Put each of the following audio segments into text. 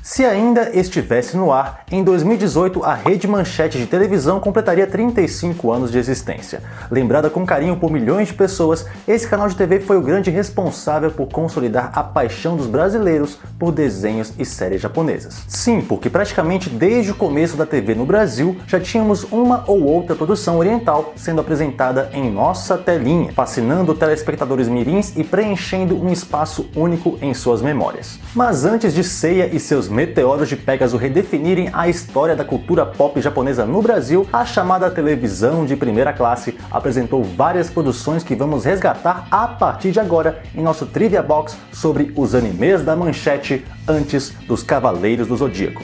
Se ainda estivesse no ar, em 2018 a Rede Manchete de televisão completaria 35 anos de existência. Lembrada com carinho por milhões de pessoas, esse canal de TV foi o grande responsável por consolidar a paixão dos brasileiros por desenhos e séries japonesas. Sim, porque praticamente desde o começo da TV no Brasil, já tínhamos uma ou outra produção oriental sendo apresentada em nossa telinha, fascinando telespectadores mirins e preenchendo um espaço único em suas memórias. Mas antes de Seiya e seus meteoros de Pégaso redefinirem a história da cultura pop japonesa no Brasil, a chamada televisão de primeira classe apresentou várias produções que vamos resgatar a partir de agora em nosso Trivia Box sobre os animes da Manchete antes dos Cavaleiros do Zodíaco.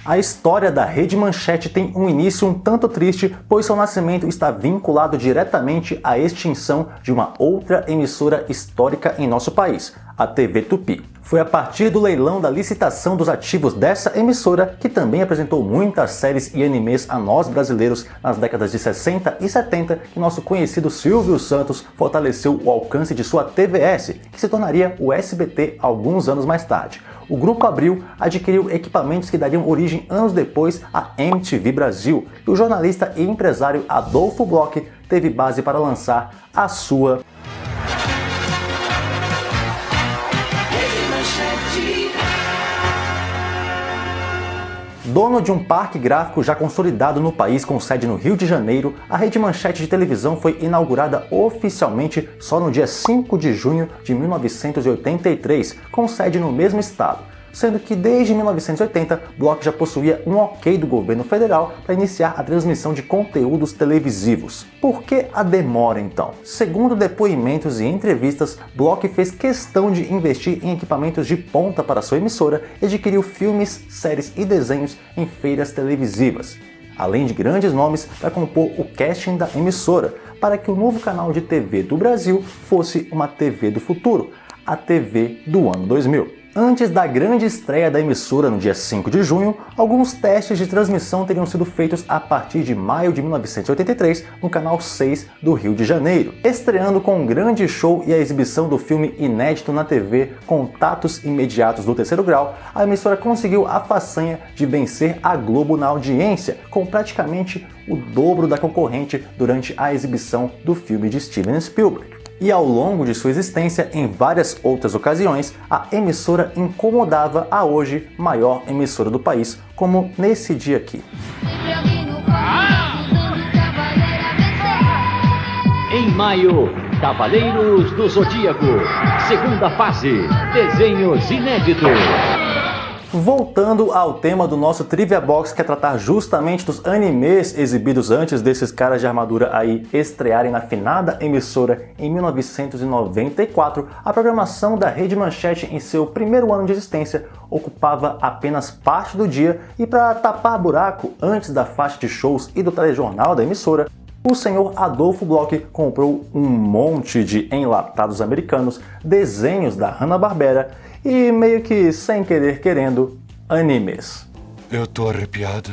A história da Rede Manchete tem um início um tanto triste, pois seu nascimento está vinculado diretamente à extinção de uma outra emissora histórica em nosso país, a TV Tupi. Foi a partir do leilão da licitação dos ativos dessa emissora, que também apresentou muitas séries e animes a nós brasileiros nas décadas de 60 e 70, que nosso conhecido Silvio Santos fortaleceu o alcance de sua TVS, que se tornaria o SBT alguns anos mais tarde. O Grupo Abril adquiriu equipamentos que dariam origem anos depois à MTV Brasil, e o jornalista e empresário Adolfo Bloch teve base para lançar a sua Dono de um parque gráfico já consolidado no país com sede no Rio de Janeiro, a Rede Manchete de televisão foi inaugurada oficialmente só no dia 5 de junho de 1983, com sede no mesmo estado, sendo que desde 1980 Bloch já possuía um ok do governo federal para iniciar a transmissão de conteúdos televisivos. Por que a demora então? Segundo depoimentos e entrevistas, Bloch fez questão de investir em equipamentos de ponta para sua emissora e adquiriu filmes, séries e desenhos em feiras televisivas, além de grandes nomes para compor o casting da emissora, para que o novo canal de TV do Brasil fosse uma TV do futuro, a TV do ano 2000. Antes da grande estreia da emissora no dia 5 de junho, alguns testes de transmissão teriam sido feitos a partir de maio de 1983 no canal 6 do Rio de Janeiro. Estreando com um grande show e a exibição do filme inédito na TV Contatos Imediatos do Terceiro Grau, a emissora conseguiu a façanha de vencer a Globo na audiência, com praticamente o dobro da concorrente durante a exibição do filme de Steven Spielberg. E ao longo de sua existência, em várias outras ocasiões, a emissora incomodava a hoje maior emissora do país, como nesse dia aqui. Em maio, Cavaleiros do Zodíaco, segunda fase, desenhos inéditos. Voltando ao tema do nosso Trivia Box, que é tratar justamente dos animes exibidos antes desses caras de armadura aí estrearem na finada emissora em 1994, a programação da Rede Manchete em seu primeiro ano de existência ocupava apenas parte do dia, e para tapar buraco antes da faixa de shows e do telejornal da emissora, o senhor Adolfo Bloch comprou um monte de enlatados americanos, desenhos da Hanna-Barbera e, meio que sem querer querendo, animes. Eu tô arrepiada.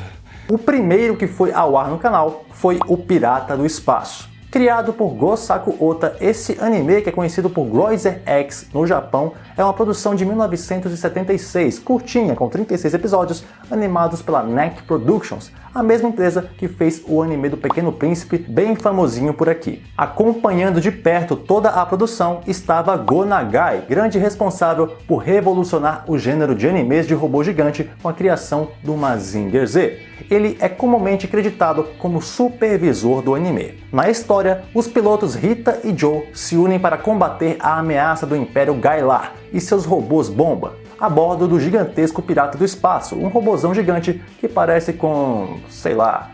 O primeiro que foi ao ar no canal foi O Pirata do Espaço. Criado por Gosaku Ota, esse anime, que é conhecido por Groiser X no Japão, é uma produção de 1976, curtinha, com 36 episódios, animados pela NEC Productions, a mesma empresa que fez o anime do Pequeno Príncipe, bem famosinho por aqui. Acompanhando de perto toda a produção estava Go Nagai, grande responsável por revolucionar o gênero de animes de robô gigante com a criação do Mazinger Z. Ele é comumente creditado como supervisor do anime. Na história, os pilotos Rita e Joe se unem para combater a ameaça do Império Gailar e seus robôs bomba, a bordo do gigantesco Pirata do Espaço, um robôzão gigante que parece com, sei lá,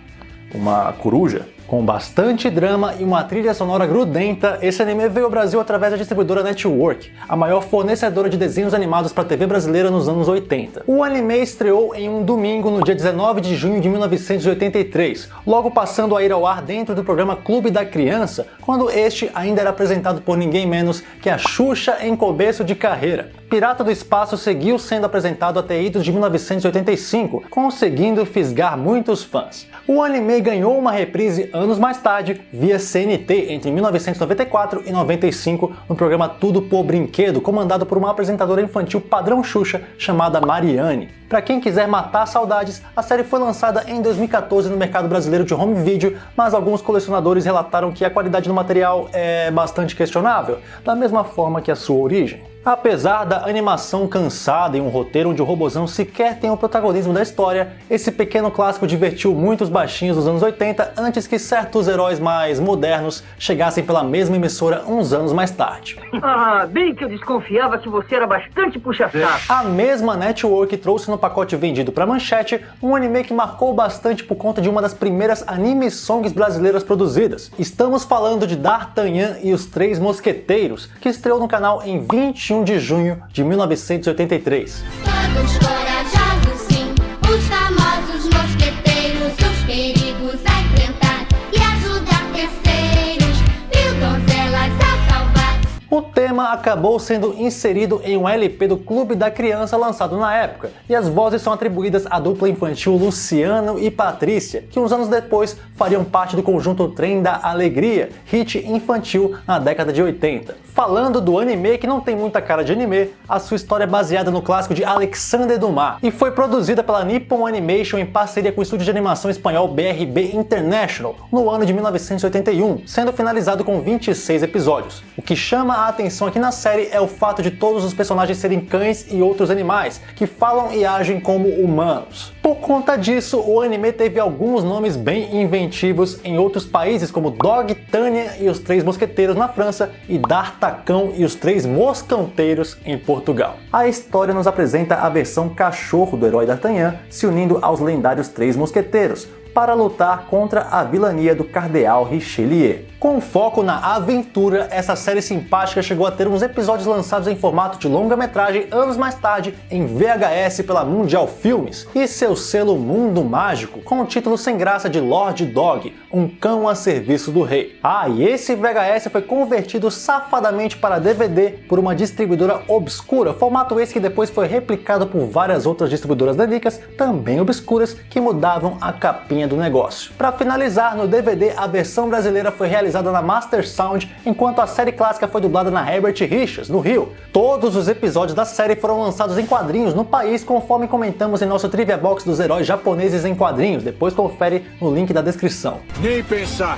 uma coruja. Com bastante drama e uma trilha sonora grudenta, esse anime veio ao Brasil através da distribuidora Network, a maior fornecedora de desenhos animados para a TV brasileira nos anos 80. O anime estreou em um domingo no dia 19 de junho de 1983, logo passando a ir ao ar dentro do programa Clube da Criança, quando este ainda era apresentado por ninguém menos que a Xuxa em começo de carreira. Pirata do Espaço seguiu sendo apresentado até idos de 1985, conseguindo fisgar muitos fãs. O anime ganhou uma reprise anos mais tarde via CNT entre 1994 e 95 no programa Tudo por Brinquedo, comandado por uma apresentadora infantil padrão Xuxa chamada Mariane. Para quem quiser matar saudades, a série foi lançada em 2014 no mercado brasileiro de home video, mas alguns colecionadores relataram que a qualidade do material é bastante questionável, da mesma forma que a sua origem. Apesar da animação cansada e um roteiro onde o robozão sequer tem o protagonismo da história, esse pequeno clássico divertiu muitos baixinhos dos anos 80 antes que certos heróis mais modernos chegassem pela mesma emissora uns anos mais tarde. Ah, bem que eu desconfiava que você era bastante puxa-saco. A mesma network trouxe no pacote vendido para Manchete um anime que marcou bastante por conta de uma das primeiras anime songs brasileiras produzidas. Estamos falando de D'Artagnan e os Três Mosqueteiros, que estreou no canal em 21 de junho de 1983. Todos corajosos, sim, os famosos mosqueteiros, os perigos a enfrentar e ajudar terceiros, mil donzelas a salvar. O tema acabou sendo inserido em um LP do Clube da Criança lançado na época, e as vozes são atribuídas à dupla infantil Luciano e Patrícia, que uns anos depois fariam parte do conjunto Trem da Alegria, hit infantil na década de 80. Falando do anime, que não tem muita cara de anime, a sua história é baseada no clássico de Alexandre Dumas e foi produzida pela Nippon Animation em parceria com o estúdio de animação espanhol BRB International no ano de 1981, sendo finalizado com 26 episódios. O que chama a atenção aqui na série é o fato de todos os personagens serem cães e outros animais, que falam e agem como humanos. Por conta disso, o anime teve alguns nomes bem inventivos em outros países, como Dog, Tânia e os Três Mosqueteiros na França e D'Artacão e os Três Moscanteiros em Portugal. A história nos apresenta a versão cachorro do herói D'Artagnan se unindo aos lendários Três Mosqueteiros para lutar contra a vilania do Cardeal Richelieu. Com foco na aventura, essa série simpática chegou a ter uns episódios lançados em formato de longa-metragem anos mais tarde em VHS pela Mundial Filmes, e seu selo Mundo Mágico, com o título sem graça de Lord Dog, um cão a serviço do rei. E esse VHS foi convertido safadamente para DVD por uma distribuidora obscura, formato esse que depois foi replicado por várias outras distribuidoras nanicas, também obscuras, que mudavam a capinha do negócio. Para finalizar, no DVD a versão brasileira foi realizada na Master Sound, enquanto a série clássica foi dublada na Herbert Richards, no Rio. Todos os episódios da série foram lançados em quadrinhos no país, conforme comentamos em nosso Trivia Box dos heróis japoneses em quadrinhos, depois confere no link da descrição. Nem pensar.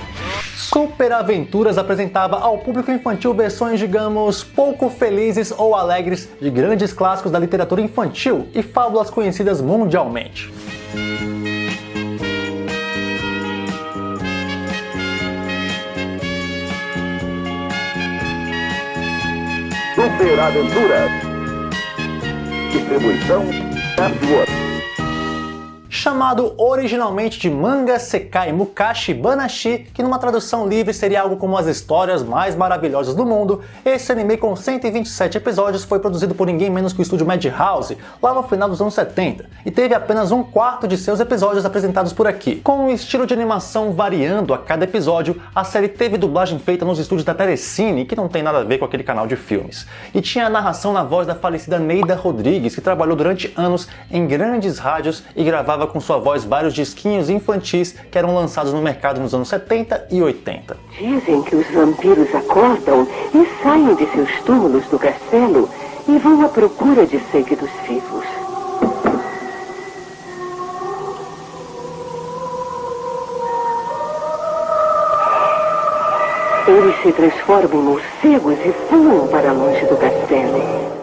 Super Aventuras apresentava ao público infantil versões, digamos, pouco felizes ou alegres de grandes clássicos da literatura infantil e fábulas conhecidas mundialmente. Super Aventura. Distribuição Network. Chamado originalmente de Manga Sekai Mukashi Banashi, que numa tradução livre seria algo como as histórias mais maravilhosas do mundo, esse anime com 127 episódios foi produzido por ninguém menos que o estúdio Madhouse, lá no final dos anos 70, e teve apenas 1/4 de seus episódios apresentados por aqui. Com o estilo de animação variando a cada episódio, a série teve dublagem feita nos estúdios da Telecine, que não tem nada a ver com aquele canal de filmes, e tinha a narração na voz da falecida Neida Rodrigues, que trabalhou durante anos em grandes rádios e gravava com sua voz vários disquinhos infantis que eram lançados no mercado nos anos 70 e 80. Dizem que os vampiros acordam e saem de seus túmulos do castelo e vão à procura de sangue dos vivos. Eles se transformam em morcegos e voam para longe do castelo.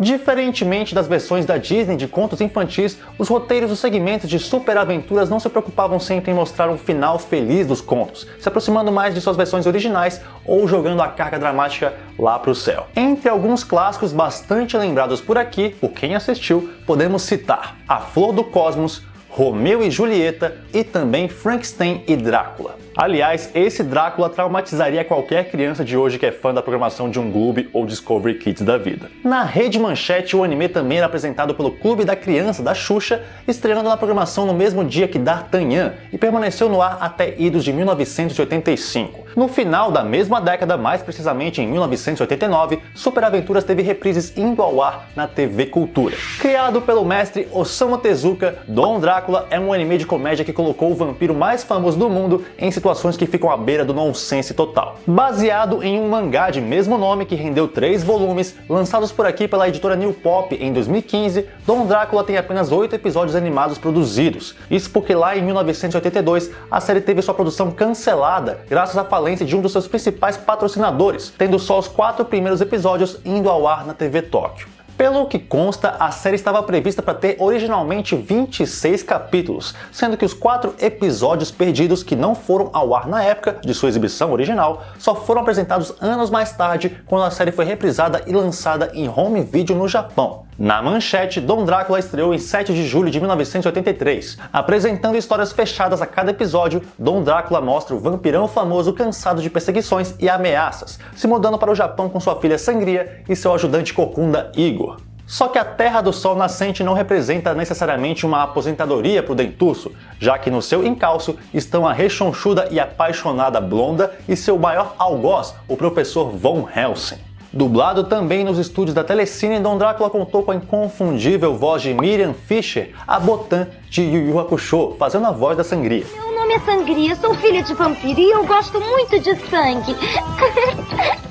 Diferentemente das versões da Disney de contos infantis, os roteiros dos segmentos de Super Aventuras não se preocupavam sempre em mostrar um final feliz dos contos, se aproximando mais de suas versões originais ou jogando a carga dramática lá pro céu. Entre alguns clássicos bastante lembrados por aqui, por quem assistiu, podemos citar A Flor do Cosmos, Romeu e Julieta e também Frankenstein e Drácula. Aliás, esse Drácula traumatizaria qualquer criança de hoje que é fã da programação de um Gloob ou Discovery Kids da vida. Na Rede Manchete, o anime também era apresentado pelo Clube da Criança da Xuxa, estreando na programação no mesmo dia que D'Artagnan, e permaneceu no ar até idos de 1985. No final da mesma década, mais precisamente em 1989, Super Aventuras teve reprises indo ao ar na TV Cultura. Criado pelo mestre Osamu Tezuka, Dom Drácula é um anime de comédia que colocou o vampiro mais famoso do mundo em situações situações que ficam à beira do nonsense total. Baseado em um mangá de mesmo nome que rendeu 3 volumes, lançados por aqui pela editora New Pop em 2015, Dom Drácula tem apenas 8 episódios animados produzidos. Isso porque lá em 1982, a série teve sua produção cancelada graças à falência de um dos seus principais patrocinadores, tendo só os 4 primeiros episódios indo ao ar na TV Tóquio. Pelo que consta, a série estava prevista para ter originalmente 26 capítulos, sendo que os 4 episódios perdidos que não foram ao ar na época de sua exibição original só foram apresentados anos mais tarde, quando a série foi reprisada e lançada em home video no Japão. Na manchete, Dom Drácula estreou em 7 de julho de 1983. Apresentando histórias fechadas a cada episódio, Dom Drácula mostra o vampirão famoso cansado de perseguições e ameaças, se mudando para o Japão com sua filha Sangria e seu ajudante corcunda Igor. Só que a Terra do Sol Nascente não representa necessariamente uma aposentadoria para o dentuço, já que no seu encalço estão a rechonchuda e apaixonada Blonda e seu maior algoz, o professor Von Helsing. Dublado também nos estúdios da Telecine, Dom Drácula contou com a inconfundível voz de Miriam Fisher, a Botã de Yu Yu Hakusho, fazendo a voz da Sangria. Meu nome é Sangria, sou filha de vampiro e eu gosto muito de sangue.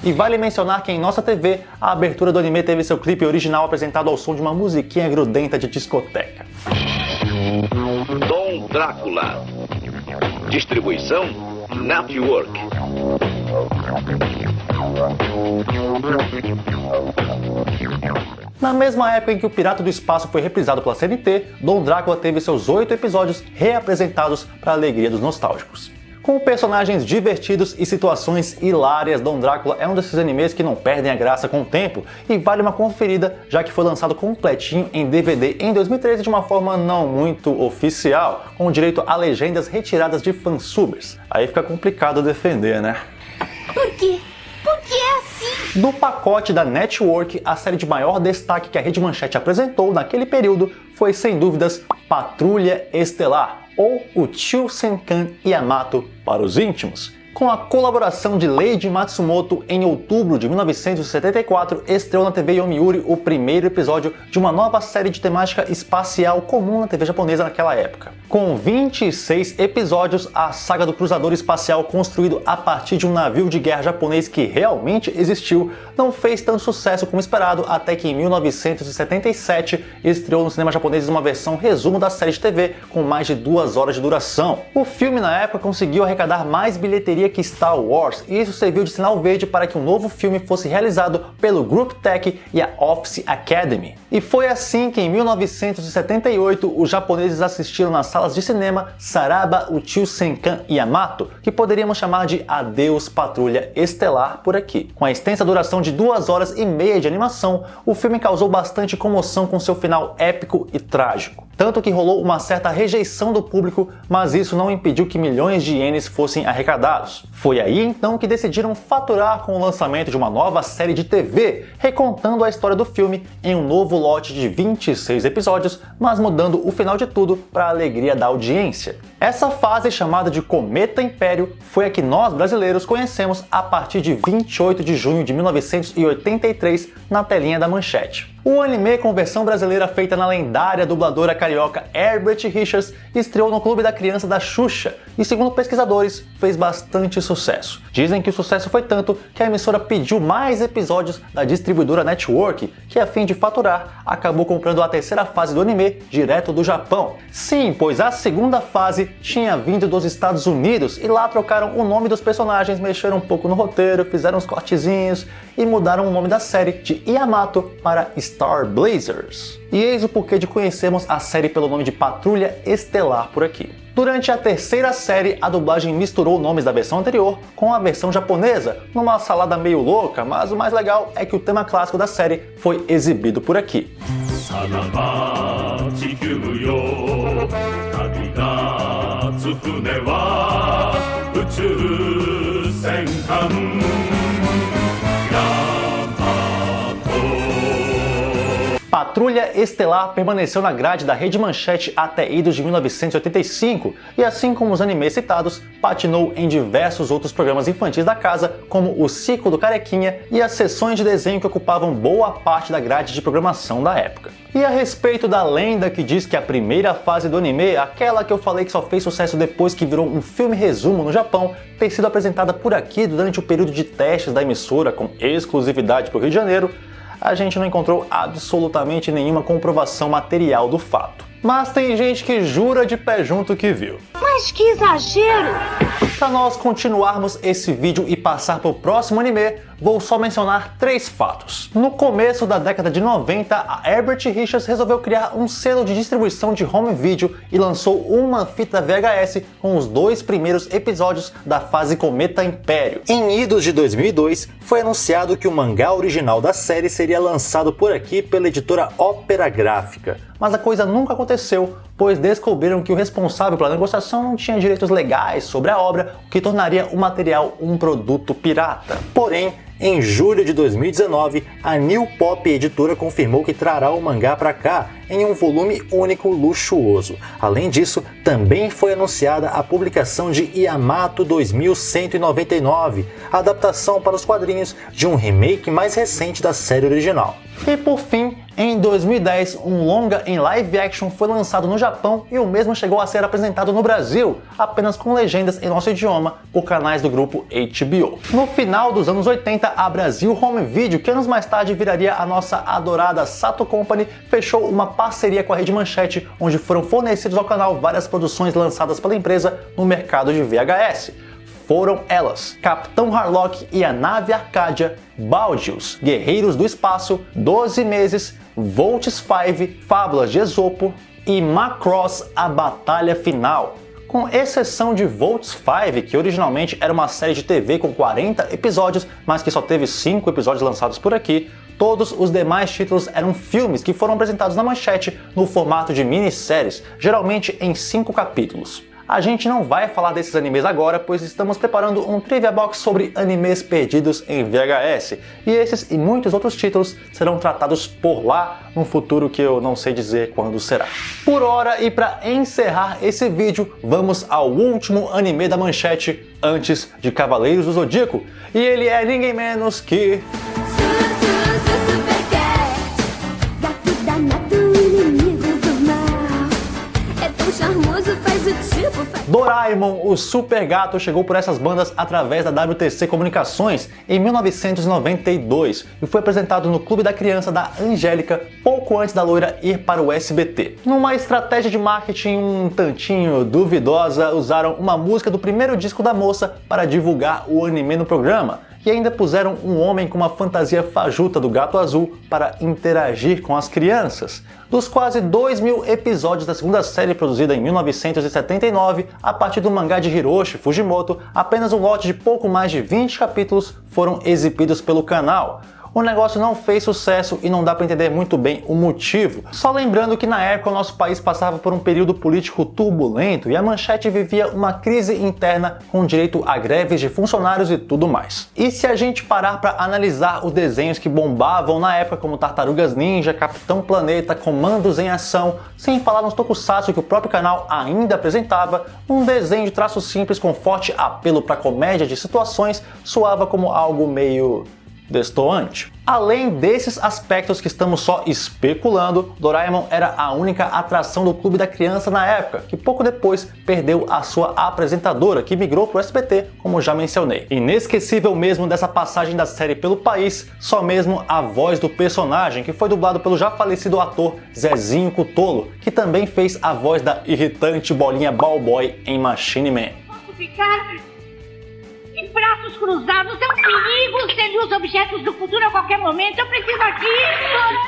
E vale mencionar que em nossa TV, a abertura do anime teve seu clipe original apresentado ao som de uma musiquinha grudenta de discoteca. Dom Drácula. Distribuição Network. Na mesma época em que o Pirata do Espaço foi reprisado pela CNT, Dom Drácula teve seus 8 episódios reapresentados para a alegria dos nostálgicos. Com personagens divertidos e situações hilárias, Dom Drácula é um desses animes que não perdem a graça com o tempo e vale uma conferida, já que foi lançado completinho em DVD em 2013 de uma forma não muito oficial, com direito a legendas retiradas de fansubers. Aí fica complicado defender, né? Por quê? Por que é assim? Do pacote da Network, a série de maior destaque que a Rede Manchete apresentou naquele período foi, sem dúvidas, Patrulha Estelar, ou o Chusenkan Yamato para os íntimos. Com a colaboração de Leiji Matsumoto, em outubro de 1974, estreou na TV Yomiuri o primeiro episódio de uma nova série de temática espacial comum na TV japonesa naquela época. Com 26 episódios, a saga do cruzador espacial construído a partir de um navio de guerra japonês que realmente existiu não fez tanto sucesso como esperado, até que em 1977 estreou no cinema japonês uma versão resumo da série de TV com mais de 2 horas de duração. O filme na época conseguiu arrecadar mais bilheteria que Star Wars, e isso serviu de sinal verde para que um novo filme fosse realizado pelo Group Tech e a Office Academy. E foi assim que em 1978 os japoneses assistiram nas salas de cinema Saraba o Chusenkan Yamato, que poderíamos chamar de Adeus Patrulha Estelar por aqui. Com a extensa duração de 2 horas e meia de animação, o filme causou bastante comoção com seu final épico e trágico. Tanto que rolou uma certa rejeição do público, mas isso não impediu que milhões de ienes fossem arrecadados. Foi aí então que decidiram faturar com o lançamento de uma nova série de TV, recontando a história do filme em um novo lote de 26 episódios, mas mudando o final de tudo para a alegria da audiência. Essa fase, chamada de Cometa Império, foi a que nós brasileiros conhecemos a partir de 28 de junho de 1983 na telinha da Manchete. O anime com versão brasileira feita na lendária dubladora carioca Herbert Richards estreou no Clube da Criança da Xuxa e, segundo pesquisadores, fez bastante sucesso. Dizem que o sucesso foi tanto que a emissora pediu mais episódios da distribuidora Network, que, a fim de faturar, acabou comprando a terceira fase do anime direto do Japão. Sim, pois a segunda fase tinha vindo dos Estados Unidos e lá trocaram o nome dos personagens, mexeram um pouco no roteiro, fizeram uns cortezinhos e mudaram o nome da série de Yamato para Star Blazers. E eis o porquê de conhecermos a série pelo nome de Patrulha Estelar por aqui. Durante a terceira série, a dublagem misturou nomes da versão anterior com a versão japonesa, numa salada meio louca, mas o mais legal é que o tema clássico da série foi exibido por aqui. Patrulha Estelar permaneceu na grade da Rede Manchete até idos de 1985 e, assim como os animes citados, patinou em diversos outros programas infantis da casa, como o Ciclo do Carequinha e as sessões de desenho que ocupavam boa parte da grade de programação da época. E a respeito da lenda que diz que a primeira fase do anime, aquela que eu falei que só fez sucesso depois que virou um filme resumo no Japão, ter sido apresentada por aqui durante o período de testes da emissora com exclusividade para o Rio de Janeiro, a gente não encontrou absolutamente nenhuma comprovação material do fato. Mas tem gente que jura de pé junto que viu. Mas que exagero! Para nós continuarmos esse vídeo e passar para o próximo anime, vou só mencionar 3 fatos. No começo da década de 90, a Herbert Richards resolveu criar um selo de distribuição de home video e lançou uma fita VHS com os 2 primeiros episódios da fase Cometa Império. Em idos de 2002, foi anunciado que o mangá original da série seria lançado por aqui pela editora Ópera Gráfica. Mas a coisa nunca aconteceu, pois descobriram que o responsável pela negociação não tinha direitos legais sobre a obra, o que tornaria o material um produto pirata. Porém, em julho de 2019, a New Pop Editora confirmou que trará o mangá para cá em um volume único luxuoso. Além disso, também foi anunciada a publicação de Yamato 2199, a adaptação para os quadrinhos de um remake mais recente da série original. E por fim, em 2010, um longa em live action foi lançado no Japão e o mesmo chegou a ser apresentado no Brasil, apenas com legendas em nosso idioma, por canais do grupo HBO. No final dos anos 80, a Brasil Home Video, que anos mais tarde viraria a nossa adorada Sato Company, fechou uma parceria com a Rede Manchete, onde foram fornecidos ao canal várias produções lançadas pela empresa no mercado de VHS. Foram elas: Capitão Harlock e a Nave Arcadia, Baldius, Guerreiros do Espaço, 12 Meses, Volts 5, Fábulas de Esopo e Macross, a Batalha Final. Com exceção de Volts 5, que originalmente era uma série de TV com 40 episódios, mas que só teve 5 episódios lançados por aqui, todos os demais títulos eram filmes que foram apresentados na Manchete no formato de minisséries, geralmente em 5 capítulos. A gente não vai falar desses animes agora, pois estamos preparando um Trivia Box sobre animes perdidos em VHS, e esses e muitos outros títulos serão tratados por lá num futuro que eu não sei dizer quando será. Por hora, e para encerrar esse vídeo, vamos ao último anime da Manchete antes de Cavaleiros do Zodíaco, e ele é ninguém menos que... Doraemon, o Super Gato, chegou por essas bandas através da WTC Comunicações em 1992 e foi apresentado no Clube da Criança da Angélica pouco antes da loira ir para o SBT. Numa estratégia de marketing um tantinho duvidosa, usaram uma música do primeiro disco da moça para divulgar o anime no programa. E ainda puseram um homem com uma fantasia fajuta do Gato Azul para interagir com as crianças. Dos quase 2.000 episódios da segunda série produzida em 1979, a partir do mangá de Hiroshi Fujimoto, apenas um lote de pouco mais de 20 capítulos foram exibidos pelo canal. O negócio não fez sucesso e não dá para entender muito bem o motivo. Só lembrando que na época o nosso país passava por um período político turbulento e a Manchete vivia uma crise interna com direito a greves de funcionários e tudo mais. E se a gente parar para analisar os desenhos que bombavam na época, como Tartarugas Ninja, Capitão Planeta, Comandos em Ação, sem falar nos tokusatsu que o próprio canal ainda apresentava, um desenho de traço simples com forte apelo para comédia de situações soava como algo meio... destoante. Além desses aspectos que estamos só especulando, Doraemon era a única atração do Clube da Criança na época, que pouco depois perdeu a sua apresentadora, que migrou para o SBT, como já mencionei. Inesquecível mesmo dessa passagem da série pelo país, só mesmo a voz do personagem, que foi dublado pelo já falecido ator Zezinho Cutolo, que também fez a voz da irritante bolinha Ballboy em Machine Man. Posso ficar de braços cruzados? É um perigo se ele usa objetos do futuro a qualquer momento. Eu preciso aqui.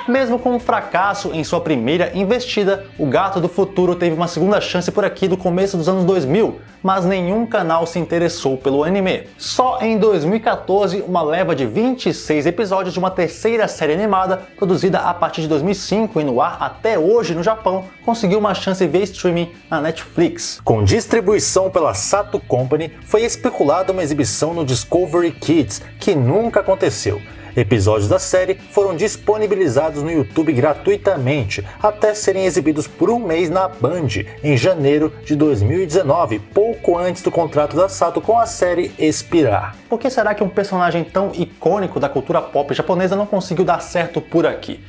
Mesmo com um fracasso em sua primeira investida, o Gato do Futuro teve uma segunda chance por aqui do começo dos anos 2000, mas nenhum canal se interessou pelo anime. Só em 2014, uma leva de 26 episódios de uma terceira série animada, produzida a partir de 2005 e no ar até hoje no Japão, conseguiu uma chance via streaming na Netflix. Com distribuição pela Sato Company, foi especulada uma exibição no Discovery Kids, que nunca aconteceu. Episódios da série foram disponibilizados no YouTube gratuitamente, até serem exibidos por um mês na Band, em janeiro de 2019, pouco antes do contrato da Sato com a série expirar. Por que será que um personagem tão icônico da cultura pop japonesa não conseguiu dar certo por aqui?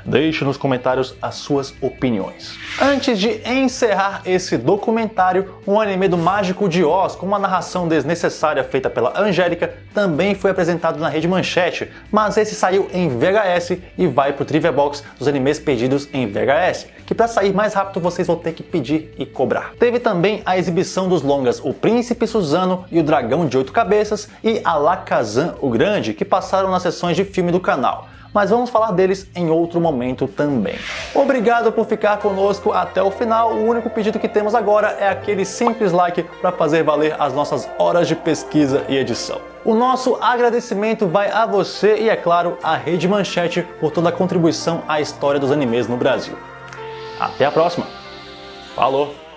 Deixe nos comentários as suas opiniões. Antes de encerrar esse documentário, um anime do Mágico de Oz, com uma narração desnecessária feita pela Angélica, também foi apresentado na Rede Manchete, mas esse saiu em VHS e vai pro Trivia Box dos animes perdidos em VHS, que para sair mais rápido vocês vão ter que pedir e cobrar. Teve também a exibição dos longas O Príncipe Suzano e O Dragão de 8 Cabeças e Alakazam o Grande, que passaram nas sessões de filme do canal. Mas vamos falar deles em outro momento também. Obrigado por ficar conosco até o final. O único pedido que temos agora é aquele simples like para fazer valer as nossas horas de pesquisa e edição. O nosso agradecimento vai a você e, é claro, à Rede Manchete por toda a contribuição à história dos animes no Brasil. Até a próxima. Falou!